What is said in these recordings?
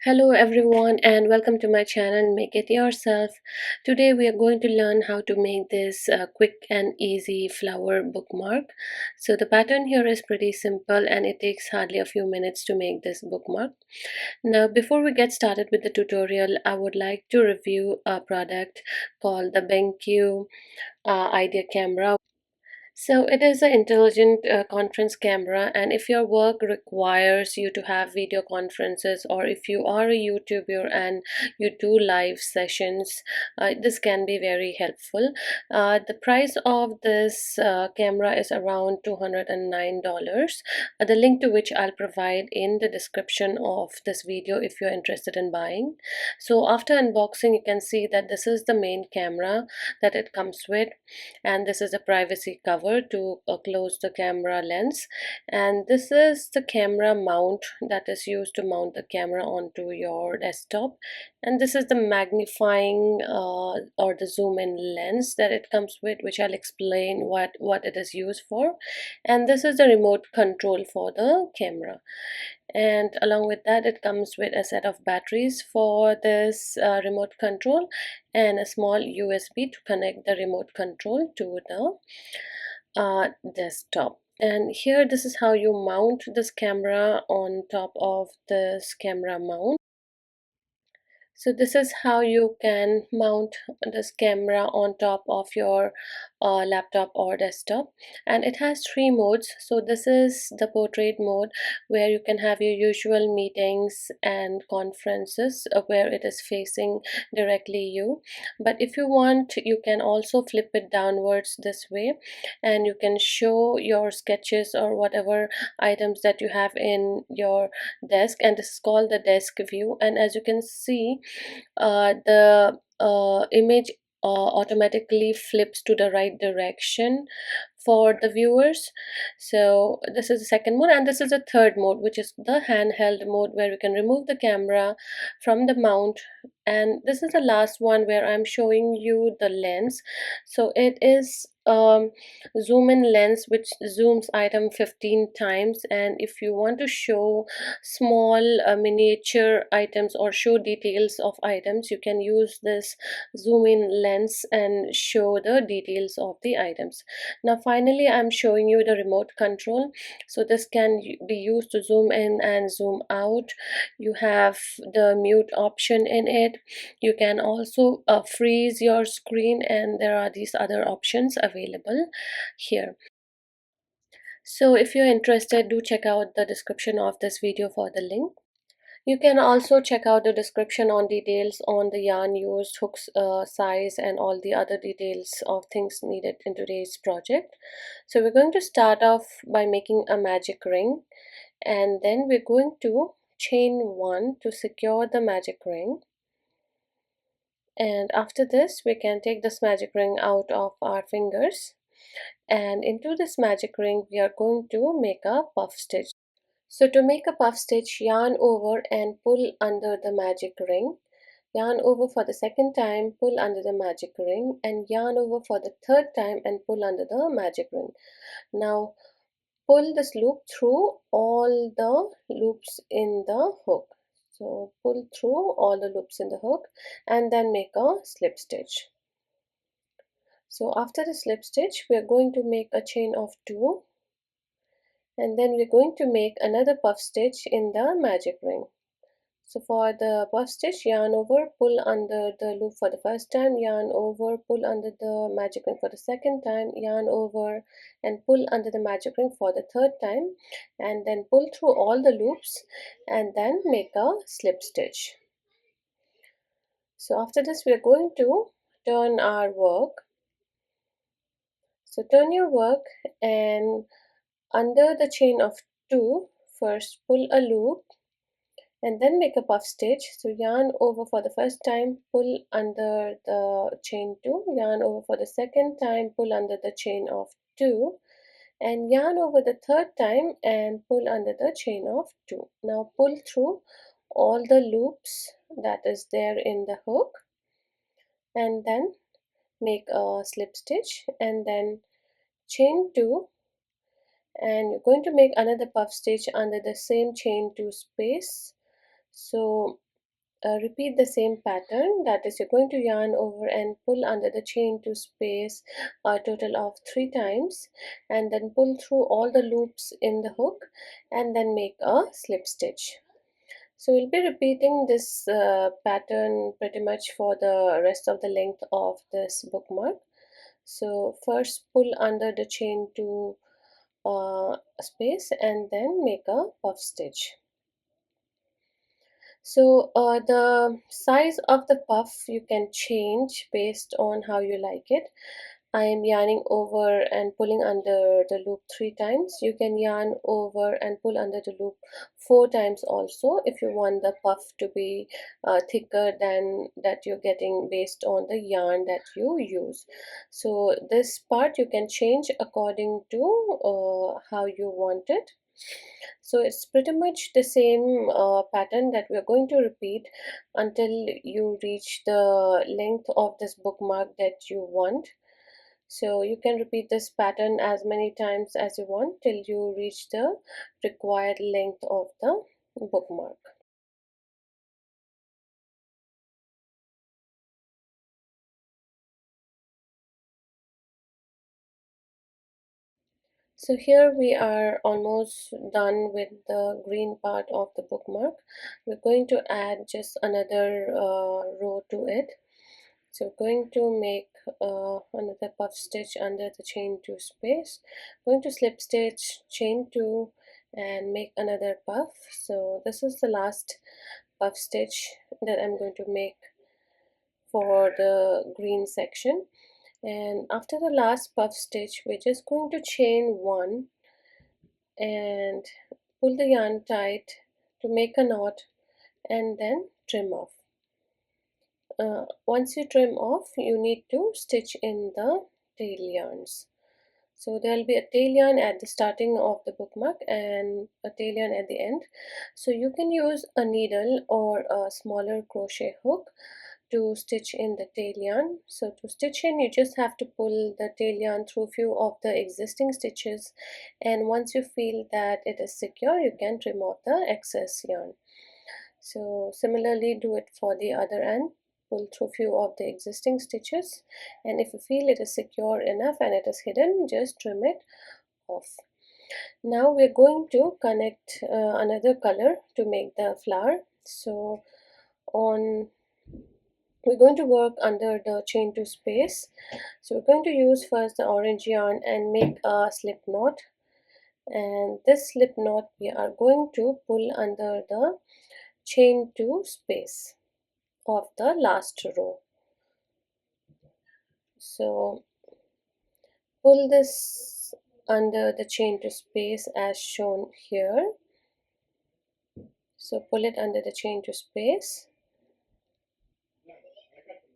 Hello everyone and welcome to my channel Make It Yourself. Today we are going to learn how to make this quick and easy flower bookmark. So the pattern here is pretty simple and it takes hardly a few minutes to make this bookmark. Now before we get started with the tutorial, I would like to review a product called the BenQ ideaCam. So it is an intelligent conference camera, and if your work requires you to have video conferences, or if you are a YouTuber and you do live sessions, this can be very helpful. The price of this camera is around $209. The link to which I'll provide in the description of this video if you're interested in buying. So after unboxing, you can see that this is the main camera that it comes with, and this is a privacy cover to close the camera lens, and this is the camera mount that is used to mount the camera onto your desktop, and this is the magnifying or the zoom in lens that it comes with, which I'll explain what it is used for. And this is the remote control for the camera, and along with that it comes with a set of batteries for this remote control and a small USB to connect the remote control to the desktop. And here, this is how you mount this camera on top of this camera mount. So this is how you can mount this camera on top of your laptop or desktop, and it has three modes. So this is the portrait mode, where you can have your usual meetings and conferences where it is facing directly you. But if you want, you can also flip it downwards this way, and you can show your sketches or whatever items that you have in your desk, and this is called the desk view. And as you can see, the image automatically flips to the right direction for the viewers. So this is the second mode, and this is the third mode, which is the handheld mode, where you can remove the camera from the mount. And this is the last one where I'm showing you the lens. So it is zoom in lens which zooms item 15 times, and if you want to show small miniature items or show details of items, you can use this zoom in lens and show the details of the items. Now finally, I'm showing you the remote control. So this can be used to zoom in and zoom out. You have the mute option in it. You can also freeze your screen, and there are these other options available here. So if you're interested, do check out the description of this video for the link. You can also check out the description on details on the yarn used, hooks size, and all the other details of things needed in today's project. So we're going to start off by making a magic ring, and then we're going to chain one to secure the magic ring. And after this, we can take this magic ring out of our fingers, and into this magic ring we are going to make a puff stitch. So to make a puff stitch, yarn over and pull under the magic ring, yarn over for the second time, pull under the magic ring, and yarn over for the third time and pull under the magic ring. Now pull this loop through all the loops in the hook. So pull through all the loops in the hook and then make a slip stitch. So after the slip stitch, we are going to make a chain of 2, and then we're going to make another puff stitch in the magic ring. So for the puff stitch, yarn over, pull under the loop for the first time, yarn over, pull under the magic ring for the second time, yarn over and pull under the magic ring for the third time, and then pull through all the loops and then make a slip stitch. So after this, we are going to turn our work. So turn your work, and under the chain of 2, first pull a loop and then make a puff stitch. So yarn over for the first time, pull under the chain 2, yarn over for the second time, pull under the chain of 2, and yarn over the third time and pull under the chain of 2. Now pull through all the loops that is there in the hook, and then make a slip stitch and then chain 2, and you're going to make another puff stitch under the same chain 2 space. So repeat the same pattern. That is, you're going to yarn over and pull under the chain to space a total of 3 times, and then pull through all the loops in the hook and then make a slip stitch. So we'll be repeating this pattern pretty much for the rest of the length of this bookmark. So first pull under the chain to space and then make a puff stitch. So the size of the puff you can change based on how you like it. I am yarning over and pulling under the loop 3 times. You can yarn over and pull under the loop 4 times also if you want the puff to be thicker than that you're getting based on the yarn that you use. So this part you can change according to how you want it. So it's pretty much the same pattern that we're going to repeat until you reach the length of this bookmark that you want. So you can repeat this pattern as many times as you want till you reach the required length of the bookmark. So here we are almost done with the green part of the bookmark. We're going to add just another row to it. So going to make another puff stitch under the chain 2 space, going to slip stitch, chain 2 and make another puff. So this is the last puff stitch that I'm going to make for the green section, and after the last puff stitch we're just going to chain 1 and pull the yarn tight to make a knot and then trim off. Once you trim off, you need to stitch in the tail yarns. So there will be a tail yarn at the starting of the bookmark and a tail yarn at the end. So you can use a needle or a smaller crochet hook to stitch in the tail yarn. So to stitch in, you just have to pull the tail yarn through few of the existing stitches, and once you feel that it is secure, you can trim off the excess yarn. So similarly do it for the other end. Pull through few of the existing stitches, and if you feel it is secure enough and it is hidden, just trim it off. Now we're going to connect another color to make the flower. So on we're going to work under the chain 2 space. So we're going to use first the orange yarn and make a slip knot, and this slip knot we are going to pull under the chain 2 space of the last row. So pull this under the chain 2 space as shown here. So pull it under the chain 2 space,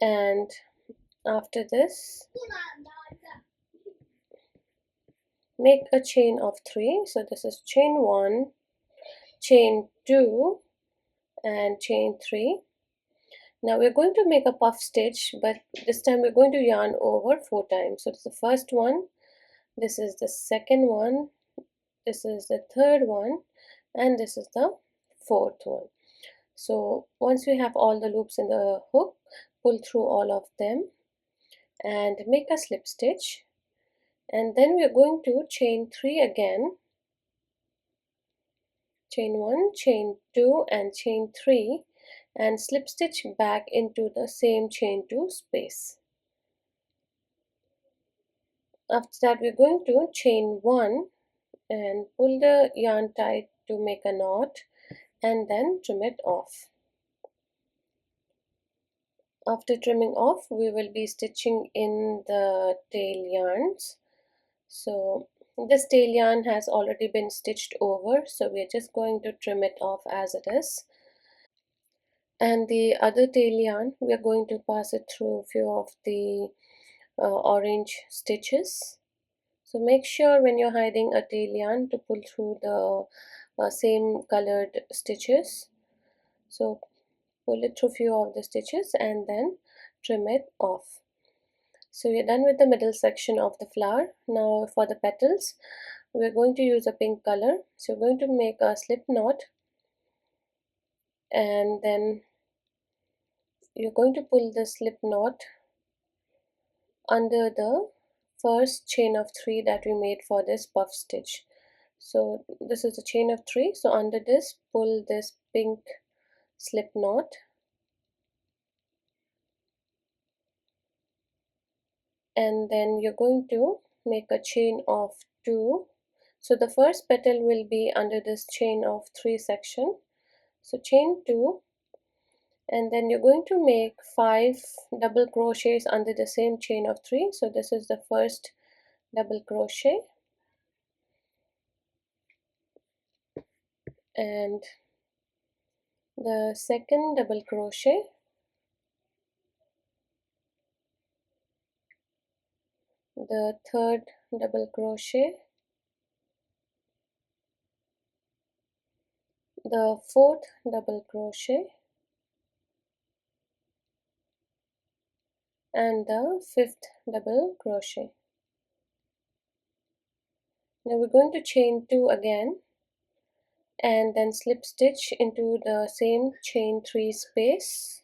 and after this make a chain of 3. So this is chain 1, chain 2 and chain 3. Now we're going to make a puff stitch, but this time we're going to yarn over 4 times. So it's the first one, this is the second one, this is the third one, and this is the fourth one. So once we have all the loops in the hook, pull through all of them and make a slip stitch, and then we're going to chain 3 again, chain 1, chain 2 and chain 3, and slip stitch back into the same chain 2 space. After that we're going to chain 1 and pull the yarn tight to make a knot and then trim it off. After trimming off, we will be stitching in the tail yarns. So this tail yarn has already been stitched over, so we're just going to trim it off as it is. And the other tail yarn, we are going to pass it through a few of the orange stitches. So make sure when you're hiding a tail yarn to pull through the same colored stitches. So pull it through few of the stitches and then trim it off. So we're done with the middle section of the flower. Now for the petals, we're going to use a pink color. So we're going to make a slip knot and then you're going to pull the slip knot under the first chain of 3 that we made for this puff stitch. So this is a chain of 3, so under this pull this pink slip knot, and then you're going to make a chain of 2. So the first petal will be under this chain of 3 section, so chain 2, and then you're going to make 5 double crochets under the same chain of 3. So this is the first double crochet, and the second double crochet, the third double crochet, the fourth double crochet, and the fifth double crochet. Now we're going to chain 2 again and then slip stitch into the same chain 3 space.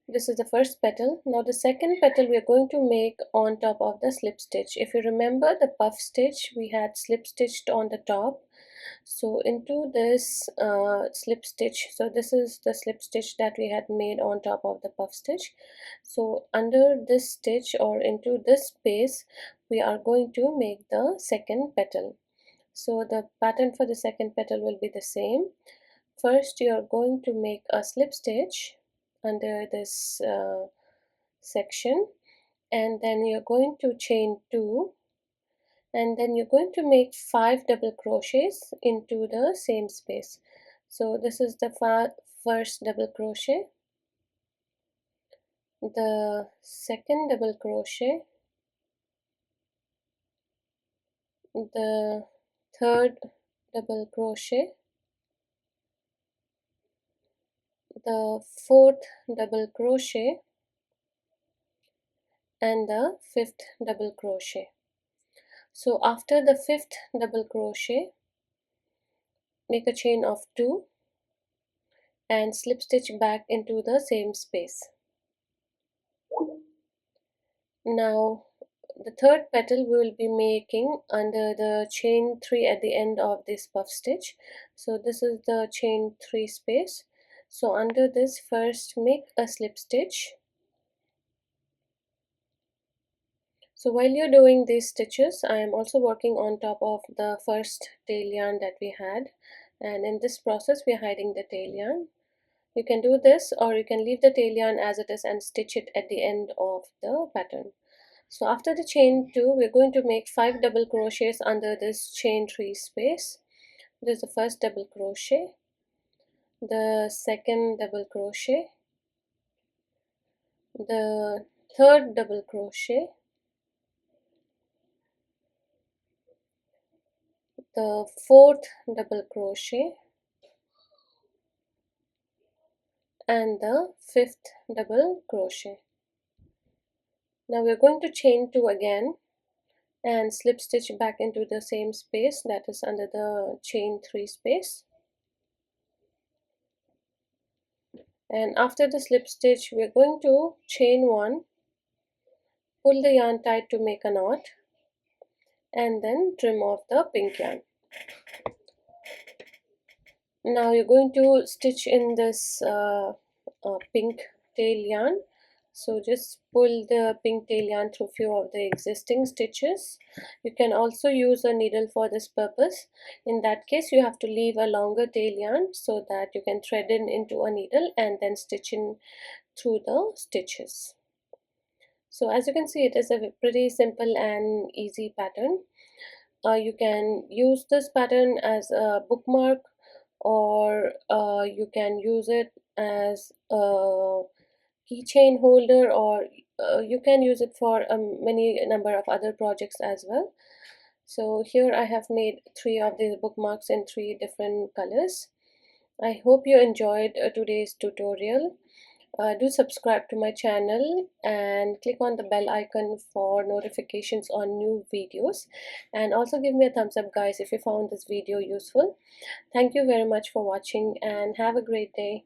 This is the first petal. Now the second petal we are going to make on top of the slip stitch. If you remember the puff stitch, we had slip stitched on the top. So into this slip stitch, so this is the slip stitch that we had made on top of the puff stitch. So under this stitch or into this space, we are going to make the second petal. So the pattern for the second petal will be the same. First you are going to make a slip stitch under this section, and then you're going to chain 2, and then you're going to make 5 double crochets into the same space. So this is the first double crochet, the second double crochet, the third double crochet, the fourth double crochet, and the fifth double crochet. So after the fifth double crochet, make a chain of 2 and slip stitch back into the same space. Now the third petal we will be making under the chain 3 at the end of this puff stitch. So this is the chain 3 space. So under this, first make a slip stitch. So while you're doing these stitches, I am also working on top of the first tail yarn that we had, and in this process we are hiding the tail yarn. You can do this, or you can leave the tail yarn as it is and stitch it at the end of the pattern. So after the chain 2, we're going to make 5 double crochets under this chain 3 space. This is the first double crochet, the second double crochet, the third double crochet, the fourth double crochet, and the fifth double crochet. Now we're going to chain 2 again and slip stitch back into the same space, that is under the chain 3 space. And after the slip stitch, we're going to chain 1, pull the yarn tight to make a knot, and then trim off the pink yarn. Now you're going to stitch in this pink tail yarn. So just pull the pink tail yarn through few of the existing stitches. You can also use a needle for this purpose. In that case, you have to leave a longer tail yarn so that you can thread in into a needle and then stitch in through the stitches. So as you can see, it is a pretty simple and easy pattern. You can use this pattern as a bookmark, or you can use it as a keychain holder, or you can use it for many number of other projects as well. So here I have made 3 of these bookmarks in 3 different colors. I hope you enjoyed today's tutorial. Do subscribe to my channel and click on the bell icon for notifications on new videos, and also give me a thumbs up guys if you found this video useful. Thank you very much for watching and have a great day.